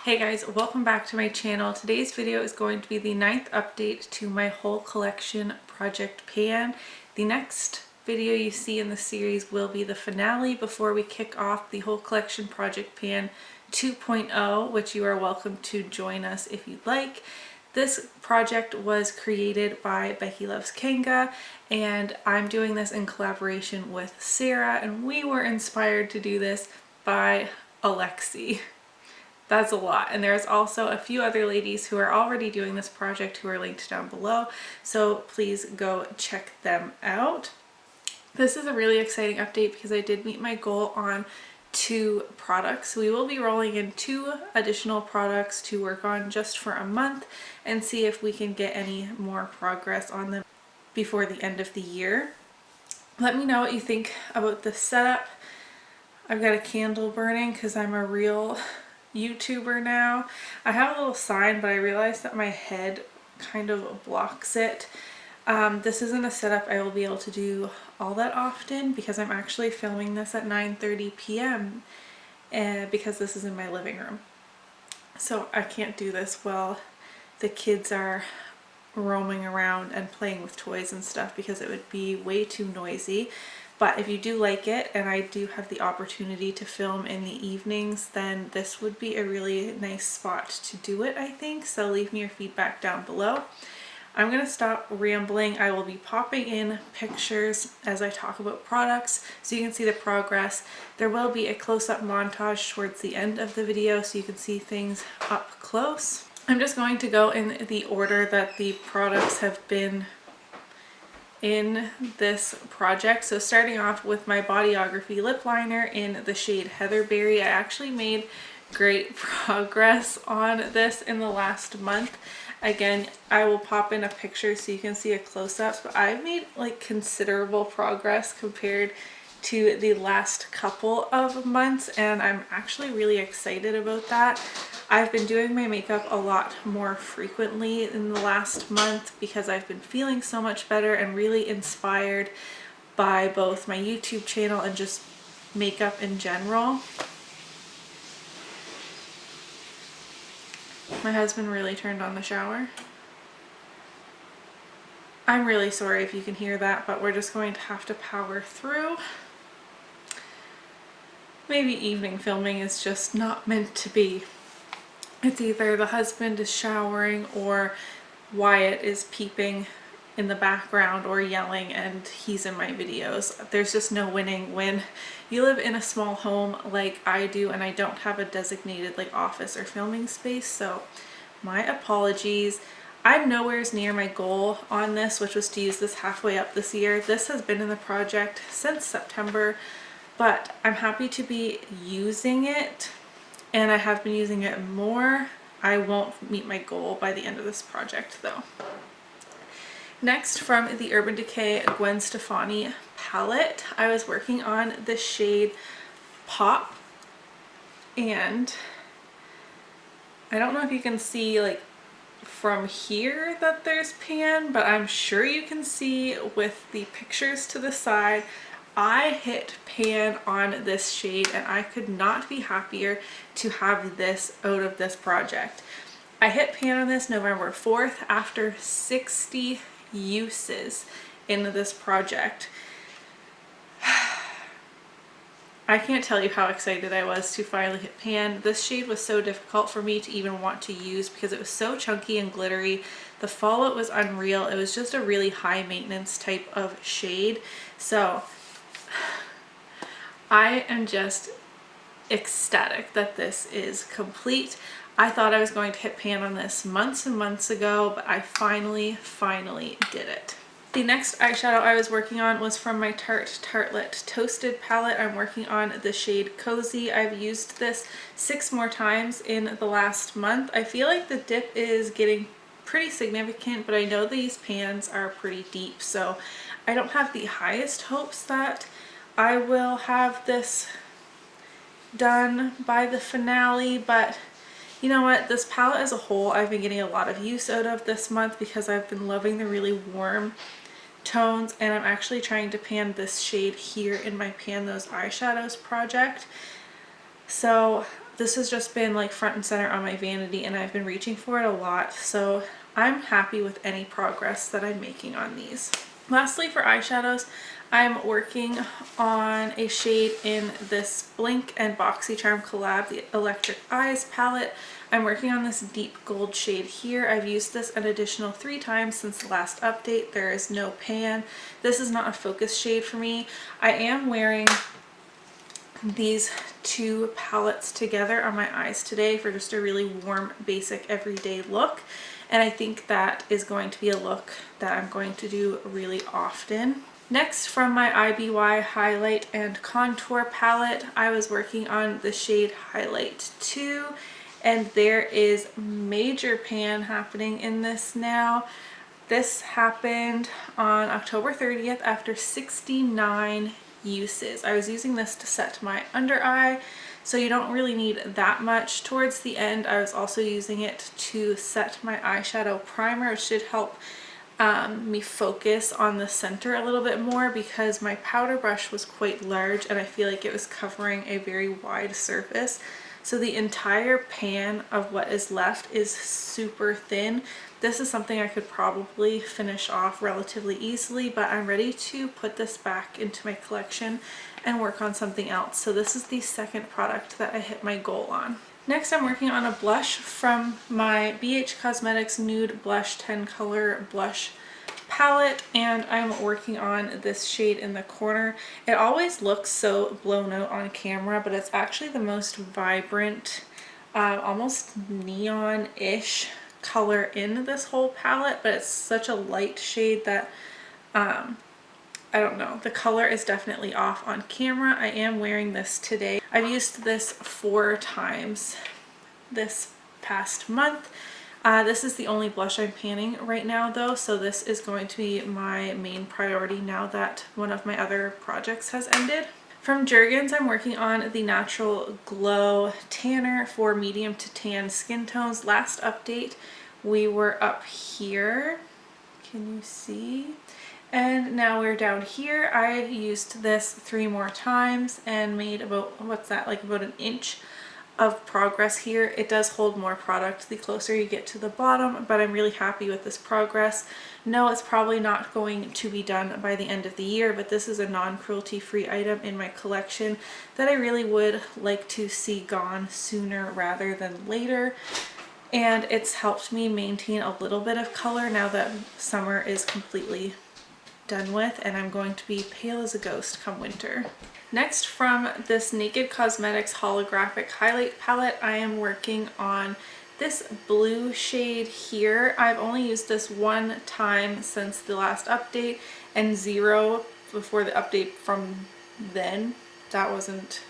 Hey guys, welcome back to my channel. Today's video is going to be the 9th update to my whole collection project pan. The next video you see in the series will be the finale before we kick off the whole collection project pan 2.0, which you are welcome to join us if you'd like. This project was created by Becky Loves Kanga, and I'm doing this in collaboration with Sarah, and we were inspired to do this by Alexi. That's a lot. And there's also a few other ladies who are already doing this project who are linked down below, so please go check them out. This is a really exciting update because I did meet my goal on 2 products. We will be rolling in 2 additional products to work on just for a month and see if we can get any more progress on them before the end of the year. Let me know what you think about this setup. I've got a candle burning because I'm a real YouTuber now. I have a little sign, but I realized that my head kind of blocks it. This isn't a setup I will be able to do all that often because I'm actually filming this at 9:30 p.m. Because this is in my living room. So I can't do this while the kids are roaming around and playing with toys and stuff because it would be way too noisy. But if you do like it and I do have the opportunity to film in the evenings, then this would be a really nice spot to do it, I think. So leave me your feedback down below. I'm going to stop rambling. I will be popping in pictures as I talk about products so you can see the progress. There will be a close-up montage towards the end of the video so you can see things up close. I'm just going to go in the order that the products have been in this project. So starting off with my Bodyography lip liner in the shade Heatherberry. I actually made great progress on this in the last month. Again, I will pop in a picture so you can see a close-up, but I've made like considerable progress compared to the last couple of months, and I'm actually really excited about that. I've been doing my makeup a lot more frequently in the last month because I've been feeling so much better and really inspired by both my YouTube channel and just makeup in general. My husband really turned on the shower. I'm really sorry if you can hear that, but we're just going to have to power through. Maybe evening filming is just not meant to be. It's either the husband is showering or Wyatt is peeping in the background or yelling and he's in my videos. There's just no winning when you live in a small home like I do and I don't have a designated like office or filming space, so my apologies. I'm nowhere near my goal on this, which was to use this halfway up this year. This has been in the project since September, but I'm happy to be using it. And I have been using it more. I won't meet my goal by the end of this project though. Next, from the Urban Decay Gwen Stefani palette, I was working on the shade Pop. And I don't know if you can see like from here that there's pan, but I'm sure you can see with the pictures to the side. I hit pan on this shade and I could not be happier to have this out of this project. I hit pan on this November 4th after 60 uses in this project. I can't tell you how excited I was to finally hit pan. This shade was so difficult for me to even want to use because it was so chunky and glittery. The fallout was unreal. It was just a really high maintenance type of shade. So I am just ecstatic that this is complete. I thought I was going to hit pan on this months and months ago, but I finally did it. The next eyeshadow I was working on was from my Tarte Tartelette Toasted palette. I'm working on the shade Cozy. I've used this 6 more times in the last month. I feel like the dip is getting pretty significant, but I know these pans are pretty deep, so I don't have the highest hopes that I will have this done by the finale, but you know what, this palette as a whole I've been getting a lot of use out of this month because I've been loving the really warm tones, and I'm actually trying to pan this shade here in my Pan Those Eyeshadows project. So this has just been like front and center on my vanity, and I've been reaching for it a lot, so I'm happy with any progress that I'm making on these. Lastly, for eyeshadows, I'm working on a shade in this Blinc and BoxyCharm collab, the Electric Eyes palette. I'm working on this deep gold shade here. I've used this an additional 3 times since the last update. There is no pan. This is not a focus shade for me. I am wearing these 2 palettes together on my eyes today for just a really warm, basic, everyday look. And I think that is going to be a look that I'm going to do really often. Next, from my IBY Highlight and Contour palette, I was working on the shade Highlight 2, and there is major pan happening in this now. This happened on October 30th after 69 uses. I was using this to set my under eye, so you don't really need that much. Towards the end, I was also using it to set my eyeshadow primer. It should help me focus on the center a little bit more because my powder brush was quite large and I feel like it was covering a very wide surface. So the entire pan of what is left is super thin. This is something I could probably finish off relatively easily, but I'm ready to put this back into my collection and work on something else. So this is the second product that I hit my goal on. Next, I'm working on a blush from my BH Cosmetics Nude Blush 10 Color Blush palette, and I'm working on this shade in the corner. It always looks so blown out on camera, but it's actually the most vibrant, almost neon-ish color in this whole palette, but it's such a light shade that I don't know, the color is definitely off on camera. I am wearing this today. I've used this 4 times this past month. This is the only blush I'm panning right now though, so this is going to be my main priority now that one of my other projects has ended. From Jergens, I'm working on the Natural Glow Tanner for medium to tan skin tones. Last update, we were up here. Can you see? And now we're down here. I used this 3 more times and made about, what's that, like about an inch of progress here. It does hold more product the closer you get to the bottom, but I'm really happy with this progress. No, it's probably not going to be done by the end of the year, but this is a non-cruelty free item in my collection that I really would like to see gone sooner rather than later. And it's helped me maintain a little bit of color now that summer is completely done with, and I'm going to be pale as a ghost come winter. Next, from this Naked Cosmetics Holographic Highlight Palette, I am working on this blue shade here. I've only used this 1 time since the last update and 0 before the update from then. That wasn't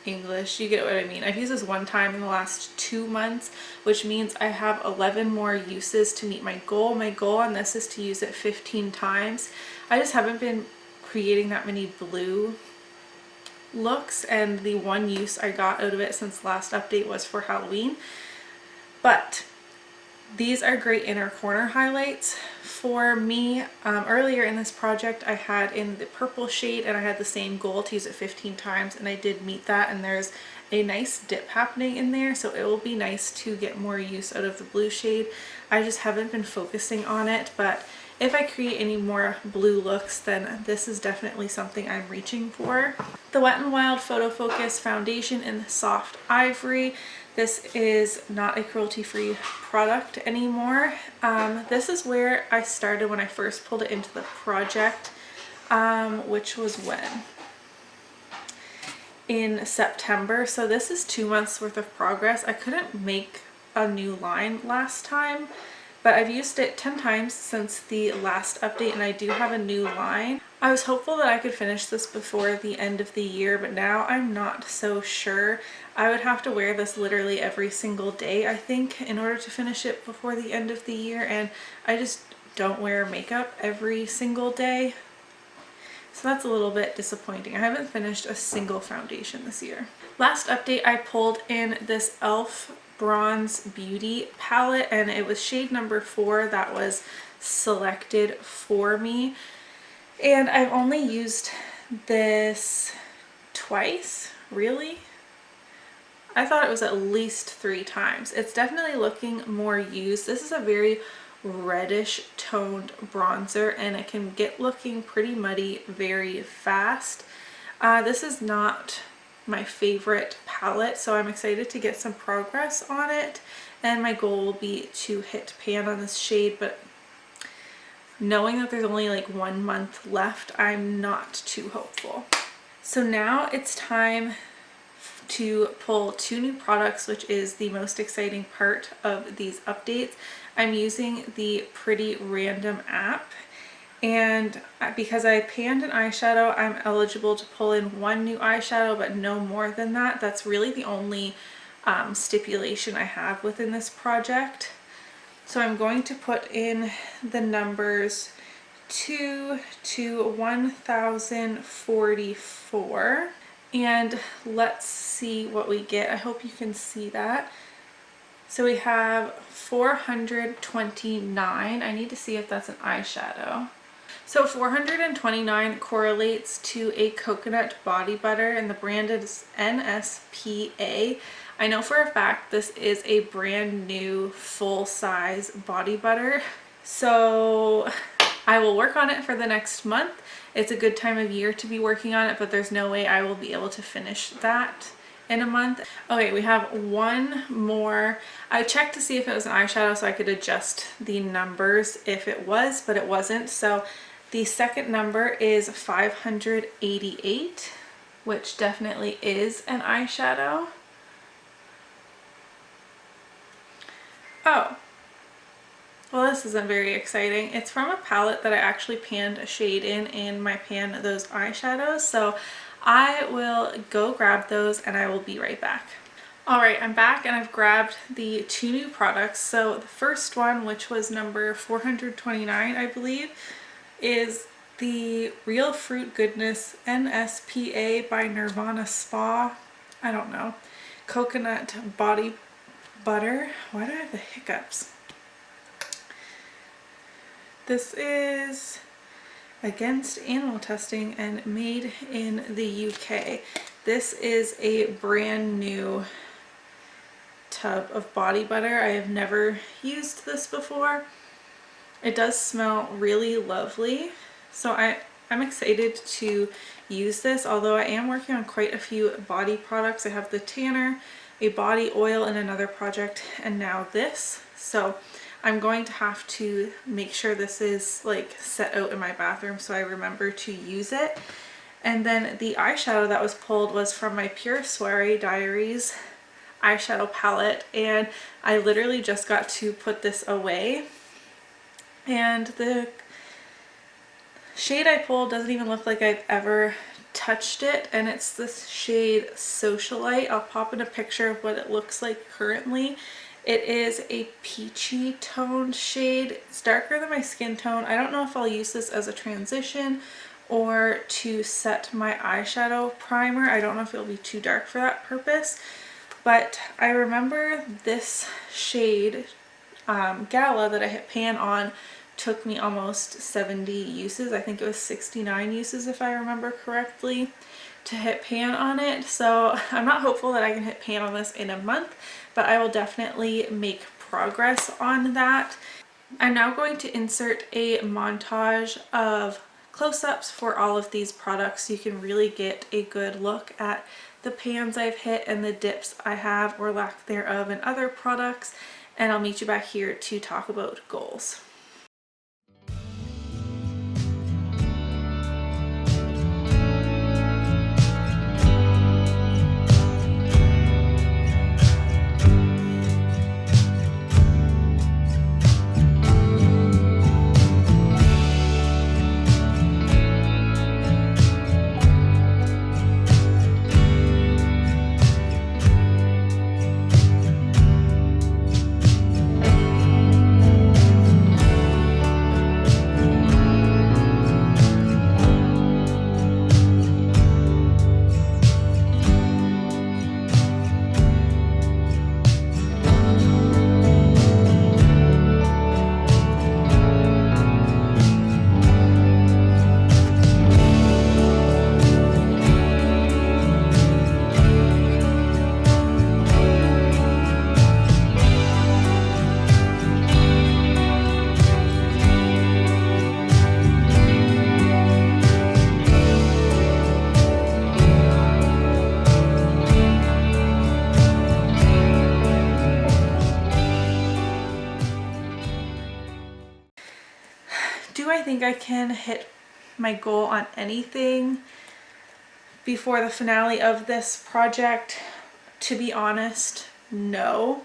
English, you get what I mean. I've used this 1 time in the last 2 months, which means I have 11 more uses to meet my goal. My goal on this is to use it 15 times. I just haven't been creating that many blue looks, and the 1 use I got out of it since the last update was for Halloween. But these are great inner corner highlights for me. Earlier in this project I had in the purple shade and I had the same goal to use it 15 times, and I did meet that, and there's a nice dip happening in there, so it will be nice to get more use out of the blue shade. I just haven't been focusing on it, but if I create any more blue looks, then this is definitely something I'm reaching for. The Wet n Wild Photo Focus Foundation in the Soft Ivory. This is not a cruelty-free product anymore. This is where I started when I first pulled it into the project, which was when? In September. So this is 2 months worth of progress. I couldn't make a new line last time, but I've used it 10 times since the last update, and I do have a new line. I was hopeful that I could finish this before the end of the year, but now I'm not so sure. I would have to wear this literally every single day, I think, in order to finish it before the end of the year, and I just don't wear makeup every single day. So that's a little bit disappointing. I haven't finished a single foundation this year. Last update, I pulled in this e.l.f. Bronze Beauty palette, and it was shade number 4 that was selected for me. And I've only used this twice, really. I thought it was at least 3 times. It's definitely looking more used. This is a very reddish toned bronzer and it can get looking pretty muddy very fast. This is not my favorite palette, so I'm excited to get some progress on it, and my goal will be to hit pan on this shade, but knowing that there's only like 1 month left, I'm not too hopeful. So now it's time to pull 2 new products, which is the most exciting part of these updates. I'm using the Pretty Random app, and because I panned an eyeshadow, I'm eligible to pull in 1 new eyeshadow, but no more than that. That's really the only stipulation I have within this project. So I'm going to put in the numbers 2 to 1044, and let's see what we get. I hope you can see that. So we have 429. I need to see if that's an eyeshadow. So 429 correlates to a coconut body butter, and the brand is NSPA. I know for a fact this is a brand new full-size body butter, so I will work on it for the next month. It's a good time of year to be working on it, but there's no way I will be able to finish that in a month. Okay, we have 1 more. I checked to see if it was an eyeshadow so I could adjust the numbers if it was, but it wasn't. So the second number is 588, which definitely is an eyeshadow. Oh, well, this isn't very exciting. It's from a palette that I actually panned a shade in my pan those eyeshadows. So I will go grab those and I will be right back. Alright, I'm back and I've grabbed the 2 new products. So the first one, which was number 429, I believe, is the Real Fruit Goodness NSPA by Nirvana Spa. I don't know. Coconut body butter. Why do I have the hiccups? This is against animal testing and made in the UK. This is a brand new tub of body butter. I have never used this before. It does smell really lovely, so I'm excited to use this, although I am working on quite a few body products. I have the tanner, a body oil in another project, and now this. So I'm going to have to make sure this is like set out in my bathroom so I remember to use it. And then the eyeshadow that was pulled was from my Pure Soiree Diaries eyeshadow palette, and I literally just got to put this away. And the shade I pulled doesn't even look like I've ever touched it, and it's this shade Socialite. I'll pop in a picture of what it looks like currently. It is a peachy toned shade. It's darker than my skin tone. I don't know if I'll use this as a transition or to set my eyeshadow primer. I don't know if it'll be too dark for that purpose, but I remember this shade Gala that I hit pan on took me almost 70 uses. I think it was 69 uses if I remember correctly to hit pan on it. So I'm not hopeful that I can hit pan on this in a month, but I will definitely make progress on that. I'm now going to insert a montage of close-ups for all of these products so you can really get a good look at the pans I've hit and the dips I have or lack thereof in other products, and I'll meet you back here to talk about goals. I think I can hit my goal on anything before the finale of this project? To be honest, no.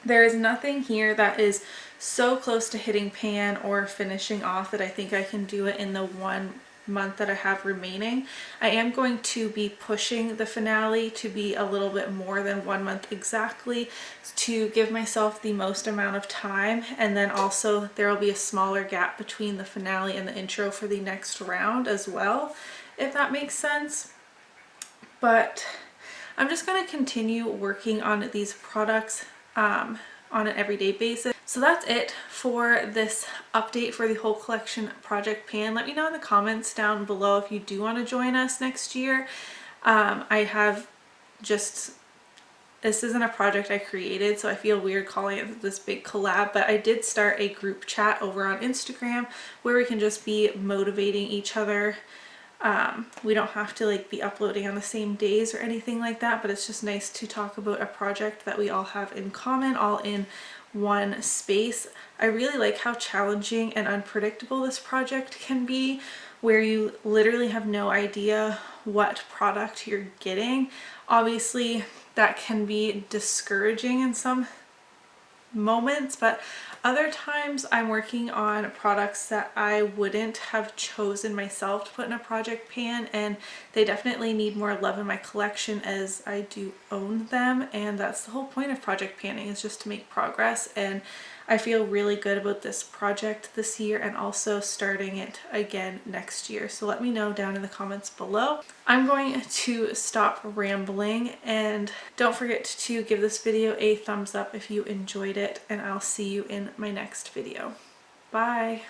There is nothing here that is so close to hitting pan or finishing off that I think I can do it in the 1 month that I have remaining. I am going to be pushing the finale to be a little bit more than 1 month exactly, to give myself the most amount of time, and then also there will be a smaller gap between the finale and the intro for the next round as well, if that makes sense. But I'm just going to continue working on these products on an everyday basis. So that's it for this update for the whole collection project pan. Let me know in the comments down below if you do want to join us next year. I have just, this isn't a project I created, so I feel weird calling it this big collab, but I did start a group chat over on Instagram where we can just be motivating each other. We don't have to like be uploading on the same days or anything like that, but it's just nice to talk about a project that we all have in common, all in one space. I really like how challenging and unpredictable this project can be, where you literally have no idea what product you're getting. Obviously, that can be discouraging in some moments, but other times I'm working on products that I wouldn't have chosen myself to put in a project pan, and they definitely need more love in my collection as I do own them, and that's the whole point of project panning, is just to make progress. And I feel really good about this project this year and also starting it again next year. So let me know down in the comments below. I'm going to stop rambling, and don't forget to give this video a thumbs up if you enjoyed it, and I'll see you in my next video. Bye!